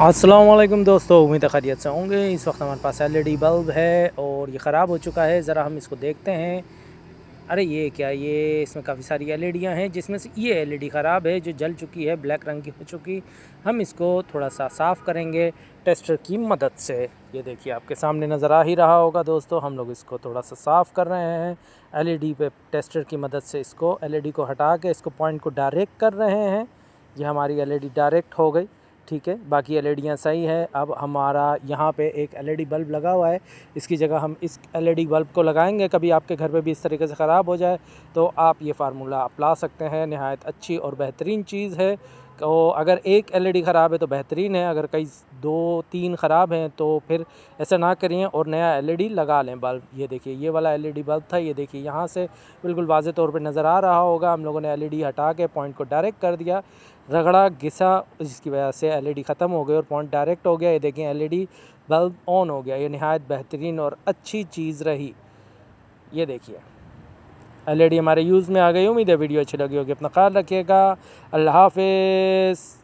अस्सलाम वालेकुम दोस्तों, उम्मीद है खैरियत से होंगे। इस वक्त हमारे पास एलईडी बल्ब है और ये ख़राब हो चुका है। ज़रा हम इसको देखते हैं। अरे ये क्या, ये इसमें काफ़ी सारी एलईडियाँ हैं जिसमें से ये एलईडी ख़राब है जो जल चुकी है, ब्लैक रंग की हो चुकी। हम इसको थोड़ा सा साफ़ करेंगे टेस्टर की मदद से। ये देखिए आपके सामने नज़र आ ही रहा होगा दोस्तों, हम लोग इसको थोड़ा सा साफ़ कर रहे हैं एलईडी पे टेस्टर की मदद से। इसको एलईडी को हटा के इसको पॉइंट को डायरेक्ट कर रहे हैं। ये हमारी एलईडी डायरेक्ट हो गई, ठीक है। बाकी एलईडियाँ सही है। अब हमारा यहाँ पे एक एलईडी बल्ब लगा हुआ है, इसकी जगह हम इस एलईडी बल्ब को लगाएंगे। कभी आपके घर पे भी इस तरीके से ख़राब हो जाए तो आप ये फार्मूला अपना सकते हैं। नहायत अच्छी और बेहतरीन चीज़ है। तो अगर एक एलईडी ख़राब है तो बेहतरीन है, अगर कई 2-3 ख़राब हैं तो फिर ऐसा ना करिए और नया एलईडी लगा लें बल्ब। ये देखिए ये वाला एलईडी बल्ब था, ये देखिए यहाँ से बिल्कुल वाज़े तौर पे नज़र आ रहा होगा। हम लोगों ने एलईडी हटा के पॉइंट को डायरेक्ट कर दिया, रगड़ा घिसा, जिसकी वजह से एलईडी ख़त्म हो गई और पॉइंट डायरेक्ट हो गया। ये देखें एलईडी बल्ब ऑन हो गया। ये नहायत बेहतरीन और अच्छी चीज़ रही। ये देखिए एलईडी हमारे यूज़ में आ गई। उम्मीद है वीडियो अच्छी लगी होगी। अपना ख्याल रखिएगा। अल्लाह हाफ़िज़।